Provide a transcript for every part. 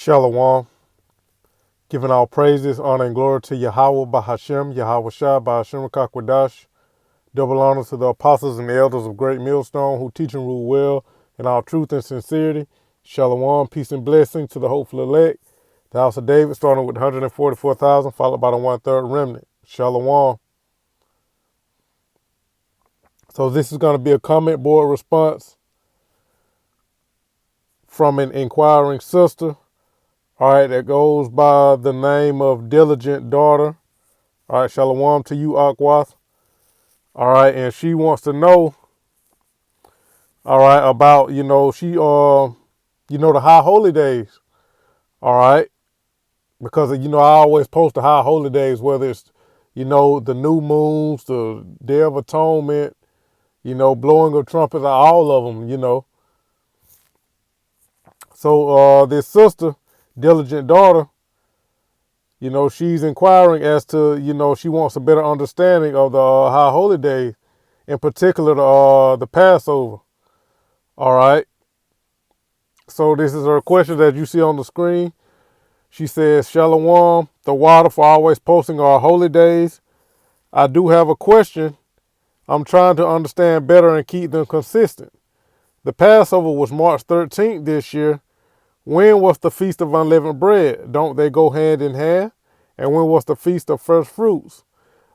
Shalom, giving all praises, honor, and glory to Yahweh Bahashem, Yahweh Shai, Bahashem Kakwadash. Double honor to the apostles and the elders of Great Millstone who teach and rule well in all truth and sincerity. Shalom, peace and blessing to the hopeful elect. The house of David, starting with 144,000, followed by the one-third remnant. Shalom. So this is going to be a comment board response from an inquiring sister. All right, that goes by the name of Diligent Daughter. All right, shalom to you, Akwath. All right, and she wants to know, all right, about, the high holy days. All right, because, I always post the high holy days, whether it's, the new moons, the Day of Atonement, blowing of trumpets, all of them, So this sister, Diligent Daughter, she's inquiring as to, she wants a better understanding of the high holy days, in particular the Passover. All right. So this is her question that you see on the screen. She says, Shalom, the water for always posting our holy days. I do have a question. I'm trying to understand better and keep them consistent. The Passover was March 13th this year. When was the Feast of Unleavened Bread? Don't they go hand in hand? And when was the Feast of First Fruits?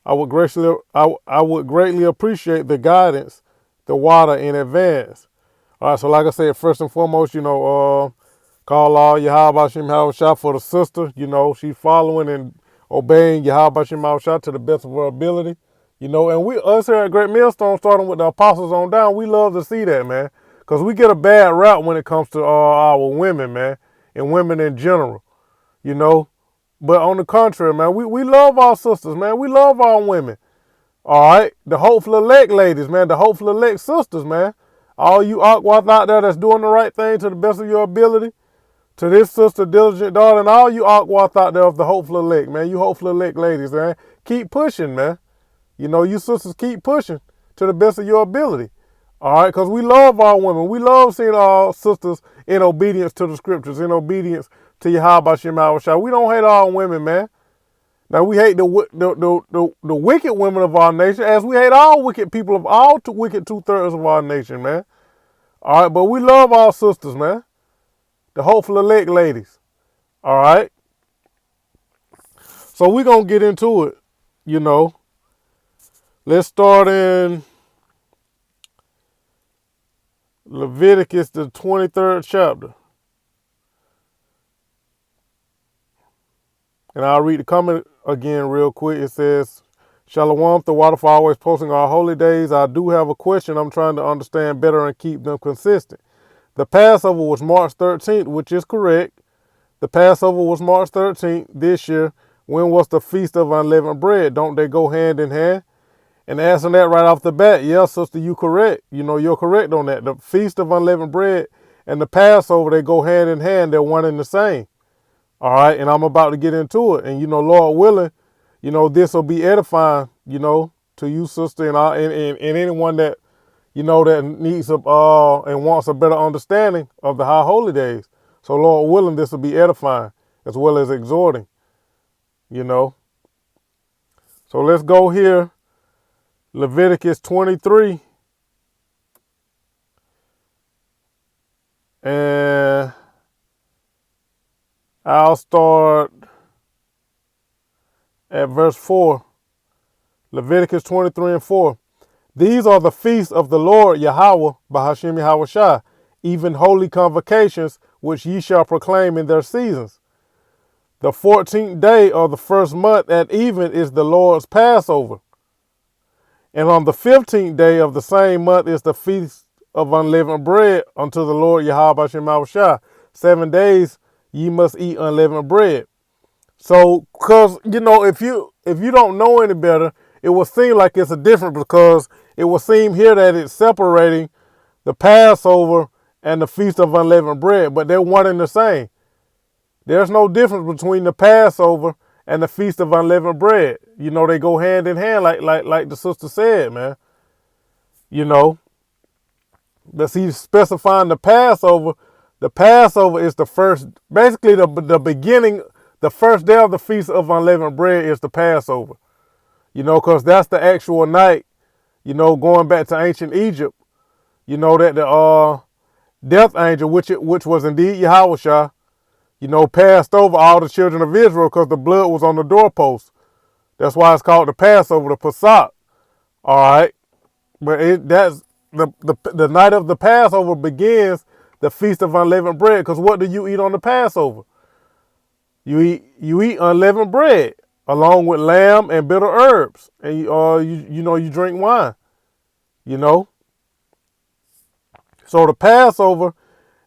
I would greatly appreciate the guidance, the water in advance. All right, so like I said, first and foremost, call all Yahweh Hashem Shah for the sister. She's following and obeying Yahweh Hashem Shah to the best of her ability. And us here at Great Millstone, starting with the apostles on down, we love to see that, man. Because we get a bad rap when it comes to our women, man, and women in general, But on the contrary, man, we love our sisters, man. We love our women. All right? The hopeful elect ladies, man. The hopeful elect sisters, man. All you Akwath out there that's doing the right thing to the best of your ability. To this sister, Diligent Daughter, and all you Akwath out there of the hopeful elect, man. You hopeful elect ladies, man. Keep pushing, man. You sisters keep pushing to the best of your ability. All right, because we love our women. We love seeing our sisters in obedience to the scriptures, in obedience to Yahweh Shem Shah. We don't hate our women, man. Now, we hate the wicked women of our nation, as we hate all wicked people of all wicked 2/3 of our nation, man. All right, but we love our sisters, man. The hopeful elect ladies. All right. So we're going to get into it, Let's start in Leviticus, the 23rd chapter. And I'll read the comment again real quick. It says, Shalom, the water for always posting our holy days. I do have a question I'm trying to understand better and keep them consistent. The Passover was March 13th, which is correct. The Passover was March 13th this year. When was the Feast of Unleavened Bread? Don't they go hand in hand? And answering that right off the bat, yes, sister, you correct. You're correct on that. The Feast of Unleavened Bread and the Passover, they go hand in hand. They're one and the same. All right, and I'm about to get into it. And, Lord willing, this will be edifying, to you, sister, and anyone that, that needs and wants a better understanding of the high holy days. So, Lord willing, this will be edifying as well as exhorting, So let's go here. Leviticus 23. And I'll start at verse 4. Leviticus 23 and 4. These are the feasts of the Lord Yahweh, Bahashem Yahweh Shai, even holy convocations, which ye shall proclaim in their seasons. The 14th day of the first month at even is the Lord's Passover. And on the 15th day of the same month is the Feast of Unleavened Bread unto the Lord Yahweh Shem Shah. 7 days ye must eat unleavened bread. So, because, if you don't know any better, it will seem like it's a difference, because it will seem here that it's separating the Passover and the Feast of Unleavened Bread, but they're one and the same. There's no difference between the Passover and the Feast of Unleavened Bread. They go hand in hand, like the sister said, man. But he's specifying the Passover The Passover is the first, basically the beginning, the first day of the Feast of Unleavened Bread is the Passover. Because that's the actual night, going back to ancient Egypt, that the death angel, which was indeed Yahushua, passed over all the children of Israel because the blood was on the doorpost. That's why it's called the Passover, the Pesach. All right. But that's the night of the Passover begins the Feast of Unleavened Bread. Because what do you eat on the Passover? You eat unleavened bread along with lamb and bitter herbs, and you drink wine. So the Passover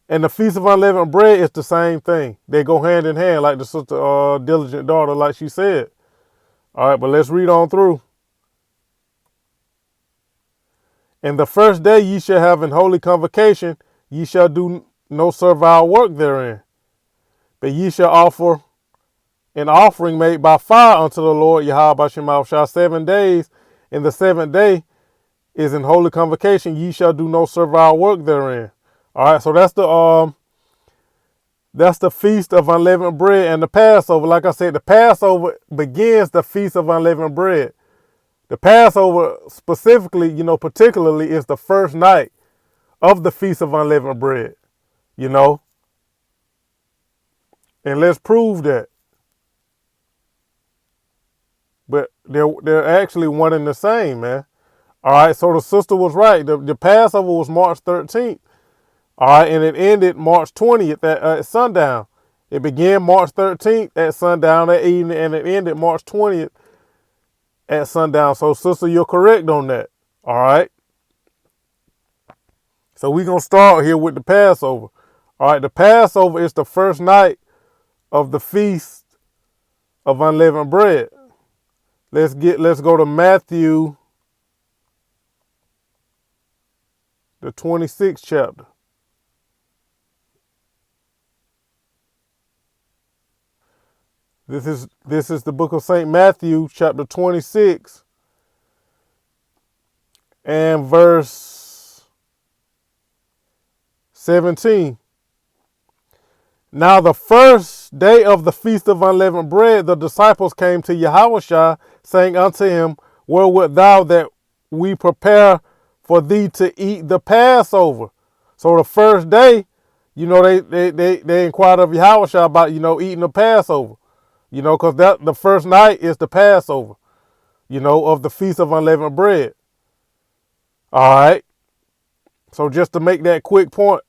and the Feast of Unleavened Bread is the same thing. They go hand in hand, like the sister diligent daughter, like she said. All right, but let's read on through. And the first day ye shall have an holy convocation, ye shall do no servile work therein. But ye shall offer an offering made by fire unto the Lord Yahweh Shemashah 7 days. And the seventh day is in holy convocation, ye shall do no servile work therein. All right, so that's the Feast of Unleavened Bread and the Passover. Like I said, the Passover begins the Feast of Unleavened Bread. The Passover specifically, particularly is the first night of the Feast of Unleavened Bread, And let's prove that. But they're actually one and the same, man. All right, so the sister was right. The Passover was March 13th. All right, and it ended March 20th at sundown. It began March 13th at sundown that evening, and it ended March 20th at sundown. So, sister, you're correct on that. All right. So we're going to start here with the Passover. All right, the Passover is the first night of the Feast of Unleavened Bread. Let's go to Matthew, the 26th chapter. This is the book of St. Matthew, chapter 26, and verse 17. Now the first day of the Feast of Unleavened Bread, the disciples came to Yahushua, saying unto him, where wilt thou that we prepare for thee to eat the Passover? So the first day, they inquired of Yahushua about, eating the Passover. Because the first night is the Passover, of the Feast of Unleavened Bread. All right. So just to make that quick point,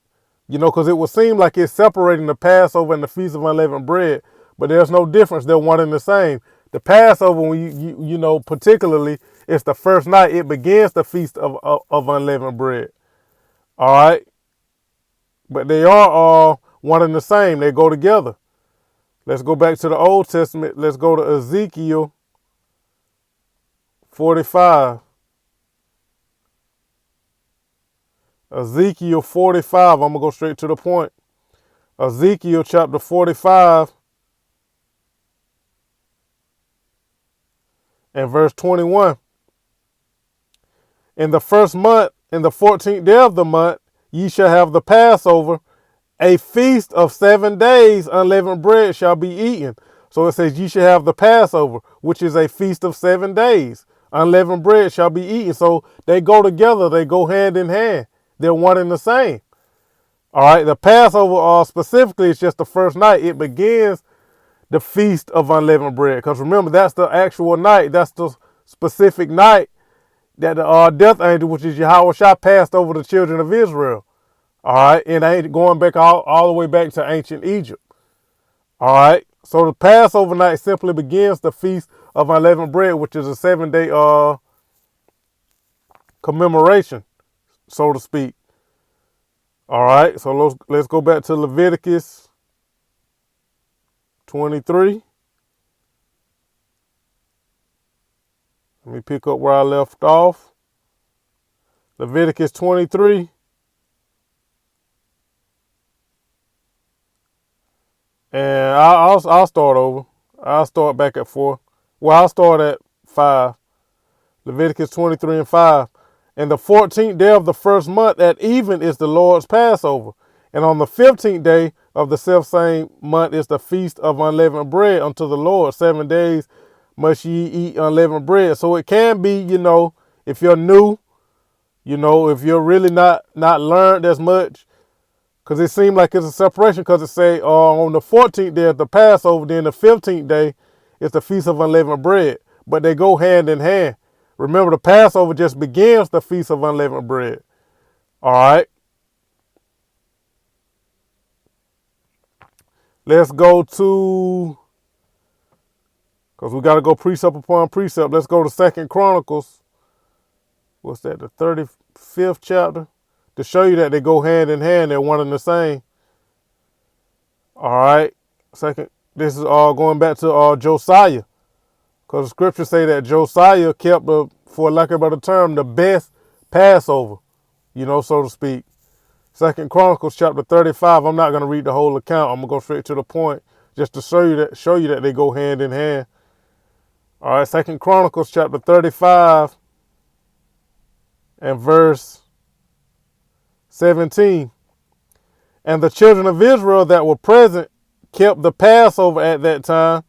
because it would seem like it's separating the Passover and the Feast of Unleavened Bread, but there's no difference. They're one and the same. The Passover, when you particularly, it's the first night. It begins the Feast of Unleavened Bread. All right. But they are all one and the same. They go together. Let's go back to the Old Testament. Let's go to Ezekiel 45. Ezekiel 45. I'm going to go straight to the point. Ezekiel chapter 45 and verse 21. In the first month, in the 14th day of the month, ye shall have the Passover. A feast of 7 days, unleavened bread shall be eaten. So it says, ye shall have the Passover, which is a feast of 7 days. Unleavened bread shall be eaten. So they go together. They go hand in hand. They're one and the same. All right. The Passover specifically is just the first night. It begins the Feast of Unleavened Bread. Because remember, that's the actual night. That's the specific night that the death angel, which is Yahushua, passed over the children of Israel. All right, and going back all the way back to ancient Egypt. All right, so the Passover night simply begins the Feast of Unleavened Bread, which is a 7-day commemoration, so to speak. All right, so let's go back to Leviticus 23. Let me pick up where I left off. Leviticus 23. And I'll start over. I'll start back at 4. Well, I'll start at 5. Leviticus 23 and 5. And the 14th day of the first month at even is the Lord's Passover. And on the 15th day of the selfsame month is the feast of unleavened bread unto the Lord. 7 days must ye eat unleavened bread. So it can be, if you're new, if you're really not learned as much, because it seems like it's a separation, because it say on the 14th day is the Passover, then the 15th day is the Feast of Unleavened Bread. But they go hand in hand. Remember, the Passover just begins the Feast of Unleavened Bread. All right. Let's go to, because we got to go precept upon precept. Let's go to 2 Chronicles. What's that, the 35th chapter? To show you that they go hand in hand. They're one and the same. All right. This is going back to Josiah. Because the scriptures say that Josiah kept, for lack of a better term, the best Passover, so to speak. 2 Chronicles chapter 35. I'm not going to read the whole account. I'm going to go straight to the point just to show you that they go hand in hand. All right, 2 Chronicles chapter 35 and verse 17. And the children of Israel that were present kept the Passover at that time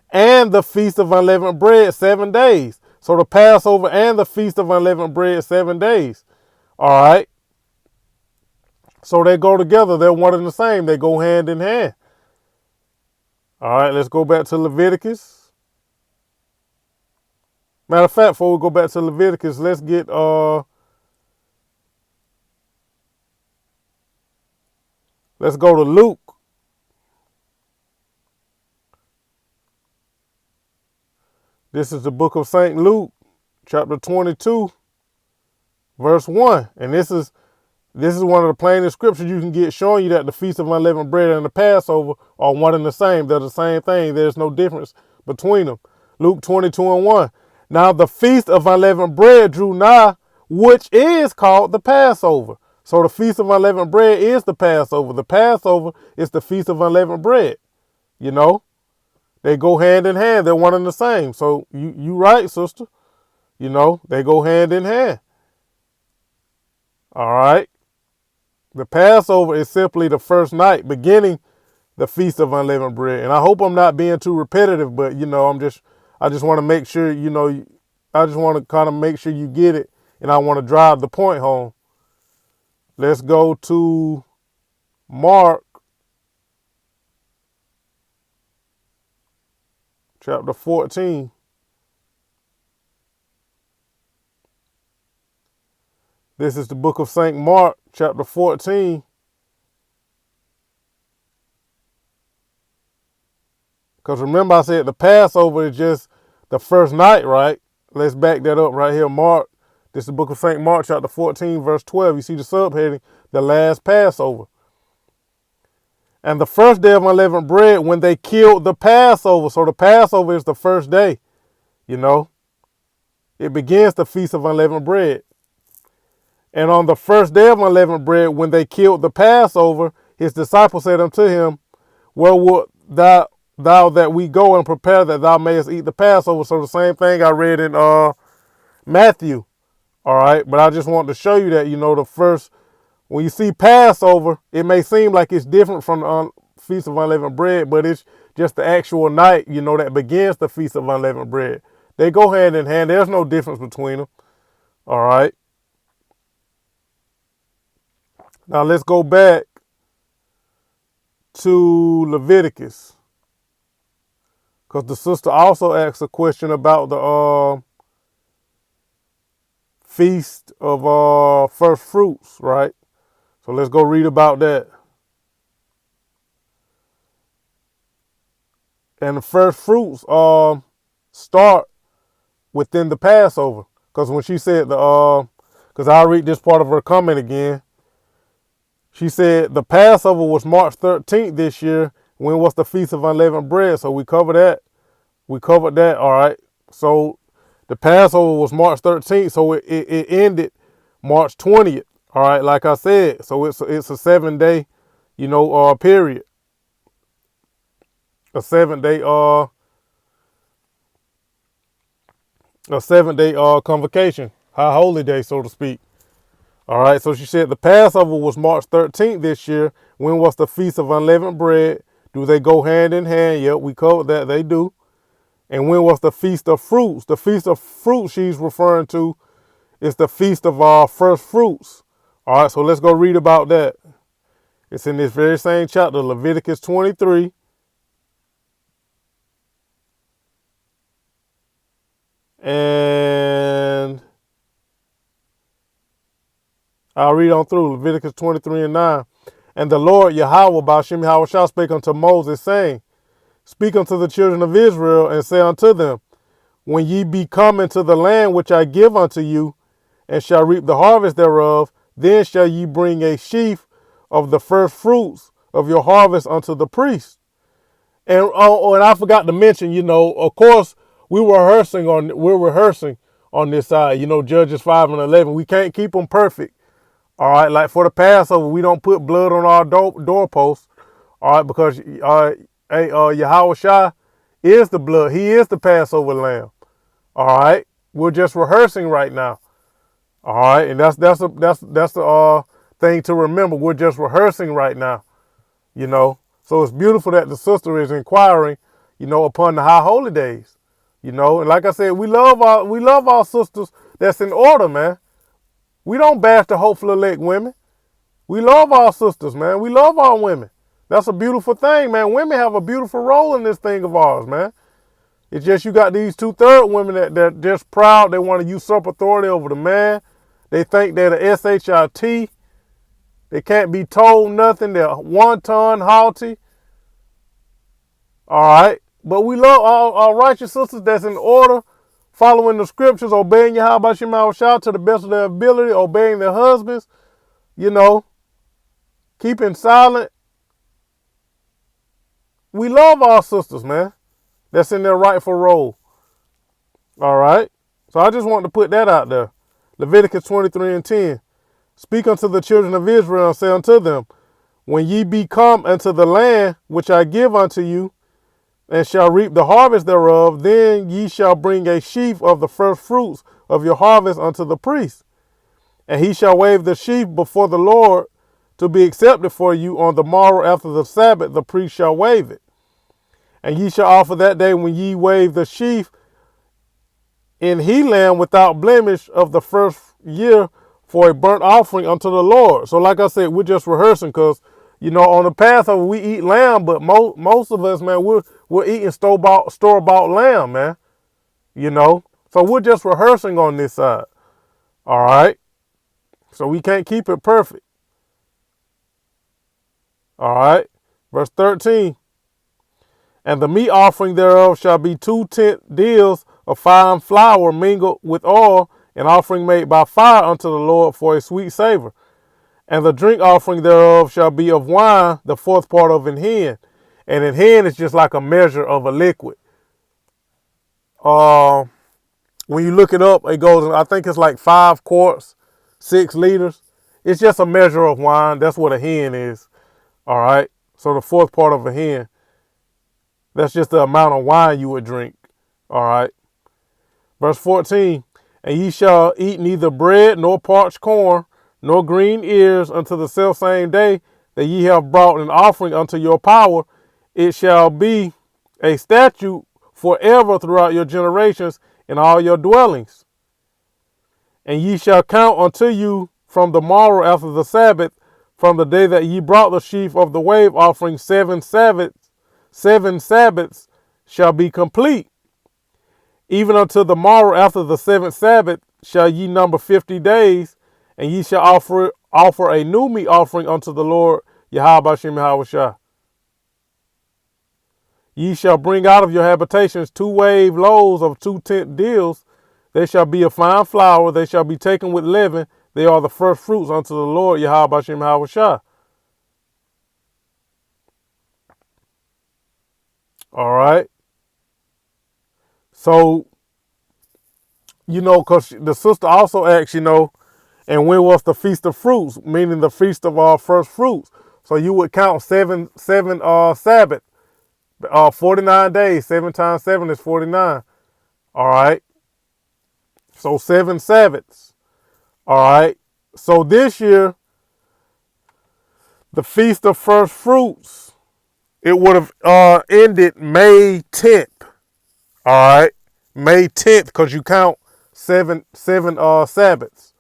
and the Feast of Unleavened Bread 7 days. So the Passover and the Feast of Unleavened Bread 7 days. All right. So they go together. They're one and the same. They go hand in hand. All right, let's go back to Leviticus. Matter of fact, before we go back to Leviticus, let's go to Luke. This is the book of St. Luke, chapter 22, verse 1. And this is one of the plainest scriptures you can get, showing you that the Feast of Unleavened Bread and the Passover are one and the same. They're the same thing. There's no difference between them. Luke 22 and 1. Now the Feast of Unleavened Bread drew nigh, which is called the Passover. So the Feast of Unleavened Bread is the Passover. The Passover is the Feast of Unleavened Bread. They go hand in hand. They're one and the same. So you right, sister. They go hand in hand. All right. The Passover is simply the first night beginning the Feast of Unleavened Bread. And I hope I'm not being too repetitive, but I just want to make sure, I just want to kind of make sure you get it. And I want to drive the point home. Let's go to Mark chapter 14. This is the book of St. Mark, chapter 14. Because remember, I said the Passover is just the first night, right? Let's back that up right here. Mark. This is the book of St. Mark, chapter 14, verse 12. You see the subheading, the last Passover. And the first day of unleavened bread, when they killed the Passover. So the Passover is the first day, It begins the Feast of Unleavened Bread. And on the first day of unleavened bread, when they killed the Passover, his disciples said unto him, where wilt thou that we go and prepare that thou mayest eat the Passover? So the same thing I read in Matthew. All right. But I just want to show you that, the first, when you see Passover, it may seem like it's different from the Feast of Unleavened Bread, but it's just the actual night, that begins the Feast of Unleavened Bread. They go hand in hand. There's no difference between them. All right. Now let's go back to Leviticus, because the sister also asked a question about the Feast of First Fruits, right? So let's go read about that. And the first fruits start within the Passover, because when she said because I'll read this part of her comment again. She said the Passover was March 13th this year. When was the Feast of Unleavened Bread? So we covered that. All right. So the Passover was March 13th. So it ended March 20th. All right. Like I said. So it's a 7-day, period. A 7-day convocation. High holy day, so to speak. All right, so she said the Passover was March 13th this year. When was the Feast of Unleavened Bread? Do they go hand in hand? Yep, we covered that. They do. And when was the Feast of Fruits? The Feast of Fruits she's referring to is the Feast of our first fruits. All right, so let's go read about that. It's in this very same chapter, Leviticus 23. And I'll read on through Leviticus 23 and 9. And the Lord Yahweh Ba'Shem Yahweh spake unto Moses, saying, Speak unto the children of Israel, and say unto them, When ye be come into the land which I give unto you, and shall reap the harvest thereof, then shall ye bring a sheaf of the first fruits of your harvest unto the priest. And and I forgot to mention, of course, we're rehearsing on this side. Judges 5 and 11. We can't keep them perfect. All right, like for the Passover, we don't put blood on our doorposts. All right, because Yahweh Shai is the blood. He is the Passover lamb. All right, we're just rehearsing right now. All right, and that's the thing to remember. We're just rehearsing right now. So it's beautiful that the sister is inquiring, upon the high holy days. And like I said, we love our sisters that's in order, man. We don't bash the hopeful elect women. We love our sisters, man. We love our women. That's a beautiful thing, man. Women have a beautiful role in this thing of ours, man. It's just you got these 2/3 women that just proud. They want to usurp authority over the man. They think they're the SHIT. They can't be told nothing. They're wanton, haughty. All right. But we love our righteous sisters that's in order, following the scriptures, obeying Yahweh Shema Shah to the best of their ability, obeying their husbands, keeping silent. We love our sisters, man. That's in their rightful role. All right. So I just wanted to put that out there. Leviticus 23 and 10. Speak unto the children of Israel and say unto them, When ye be come into the land which I give unto you, and shall reap the harvest thereof, then ye shall bring a sheaf of the first fruits of your harvest unto the priest. And he shall wave the sheaf before the Lord to be accepted for you. On the morrow after the Sabbath, the priest shall wave it. And ye shall offer that day when ye wave the sheaf in he lamb without blemish of the first year for a burnt offering unto the Lord. So like I said, we're just rehearsing because, on the Passover, we eat lamb, but most of us, man, we're eating store-bought lamb, man. So we're just rehearsing on this side. All right. So we can't keep it perfect. All right. Verse 13. And the meat offering thereof shall be 2 tenth deals of fine flour mingled with oil, an offering made by fire unto the Lord for a sweet savor. And the drink offering thereof shall be of wine, the 4th part of an hin. And an hin is just like a measure of a liquid. When you look it up, it goes, I think it's like 5 quarts, 6 liters. It's just a measure of wine. That's what a hin is. All right. So the 4th part of a hin. That's just the amount of wine you would drink. All right. Verse 14. And ye shall eat neither bread nor parched corn, nor green ears until the selfsame day that ye have brought an offering unto your power. It shall be a statute forever throughout your generations in all your dwellings. And ye shall count unto you from the morrow after the Sabbath, from the day that ye brought the sheaf of the wave offering, 7 Sabbaths. 7 Sabbaths shall be complete. Even until the morrow after the 7th Sabbath shall ye number 50 days, and ye shall offer a new meat offering unto the Lord Yahweh Shem Yahweh Shah. Ye shall bring out of your habitations 2 wave loaves of 2 tenth deals. They shall be of fine flour. They shall be taken with leaven. They are the first fruits unto the Lord Yahweh Shem Yahweh Shah. All right. So, because the sister also asked, and when was the Feast of Fruits, meaning the Feast of our first fruits. So you would count seven Sabbath, 49 days. 7 times 7 is 49. All right. So 7 Sabbaths. All right. So this year, the Feast of First Fruits, it would have ended May 10th. All right, May 10th, because you count seven Sabbaths,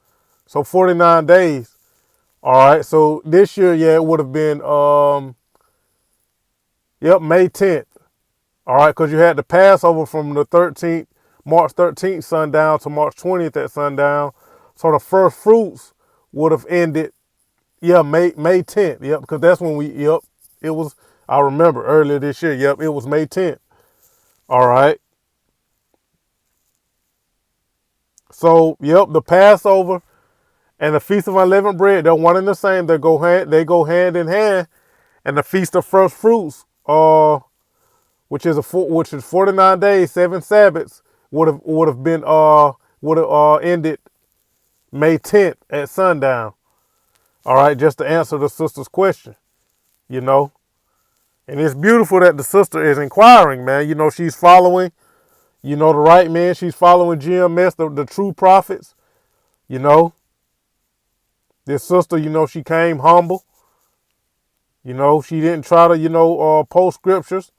so 49 days. All right, so this year, yeah, it would have been May 10th. All right, because you had the Passover from the 13th, March 13th sundown to March 20th at sundown. So the first fruits would have ended, May 10th. Yep, because that's when it was, I remember earlier this year. Yep, it was May 10th. All right. So, the Passover and the Feast of Unleavened Bread, they're one and the same. They go hand in hand. And the Feast of First Fruits, which is 49 days, 7 Sabbaths, would have ended May 10th at sundown. All right, just to answer the sister's question, And it's beautiful that the sister is inquiring, man. She's following, the right man. She's following GMS, the true prophets. This sister, she came humble. She didn't try to, post scriptures.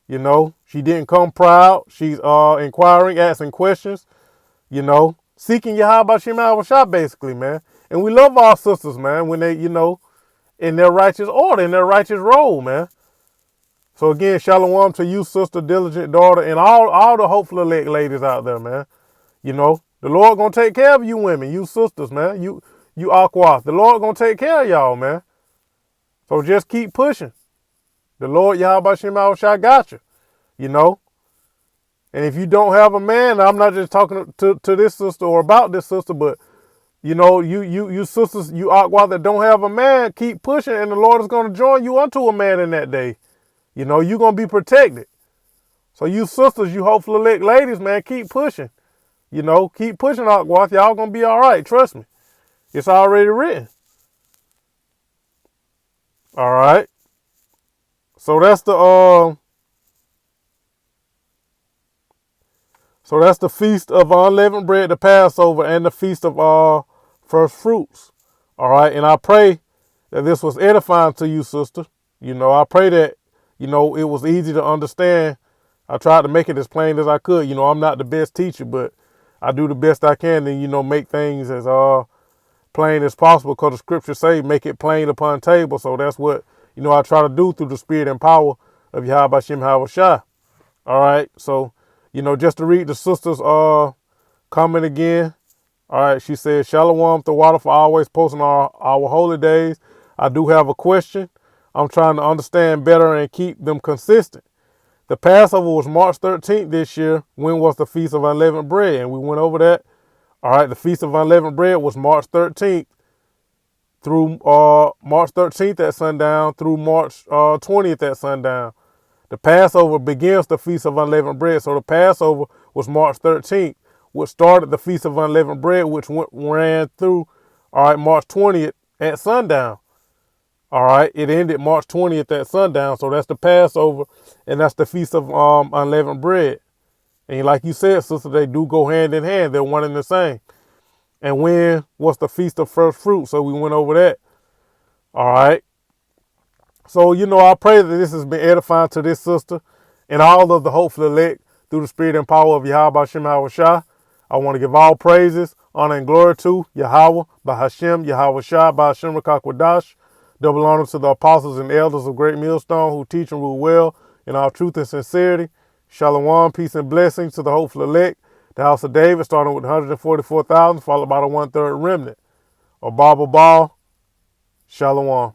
She didn't come proud. She's inquiring, asking questions, seeking Yahweh Shema Shah, basically, man. And we love our sisters, man, when they, in their righteous order, in their righteous role, man. So again, shalom to you, sister, diligent daughter, and all the hopeful elect ladies out there, man. The Lord gonna take care of you women, you sisters, man. You aquas. The Lord gonna take care of y'all, man. So just keep pushing. The Lord Yahweh Shema Shah got you, And if you don't have a man, I'm not just talking to this sister or about this sister, but you sisters, you aquas that don't have a man, keep pushing, and the Lord is gonna join you unto a man in that day. You're gonna be protected. So you sisters, you hopeful elect ladies, man, keep pushing. Keep pushing, aquas. Y'all gonna be all right. Trust me. It's already written. All right. So that's the Feast of Unleavened Bread, the Passover, and the Feast of First Fruits. All right. And I pray that this was edifying to you, sister. I pray that, it was easy to understand. I tried to make it as plain as I could. I'm not the best teacher, but I do the best I can and, make things as plain as possible, because the scriptures say make it plain upon table. So that's what, I try to do through the spirit and power of Yahweh Shem Shah. All right. So, just to read the sister's comment again. All right. She said, Shalom, the water for always posting our holy days. I do have a question. I'm trying to understand better and keep them consistent. The Passover was March 13th this year. When was the Feast of Unleavened Bread? And we went over that. All right, the Feast of Unleavened Bread was March 13th through March 13th at sundown through March 20th at sundown. The Passover begins the Feast of Unleavened Bread. So the Passover was March 13th, which started the Feast of Unleavened Bread, which ran through, March 20th at sundown. All right, it ended March 20th at sundown. So that's the Passover, and that's the Feast of Unleavened Bread. And like you said, sister, they do go hand in hand. They're one and the same. And when was the Feast of First Fruit? So we went over that. All right. So, I pray that this has been edifying to this sister and all of the hopeful elect through the spirit and power of Yahweh Shem Shah. I want to give all praises, honor, and glory to Yahweh, by Hashem, Yahweh Shah, by Hashem Rakakwadash. Double honor to the apostles and elders of Great Millstone who teach and rule well in all truth and sincerity. Shalom, peace and blessings to the hopeful elect. The house of David, starting with 144,000, followed by the 1/3 remnant. Or Baba Ball. Shalom.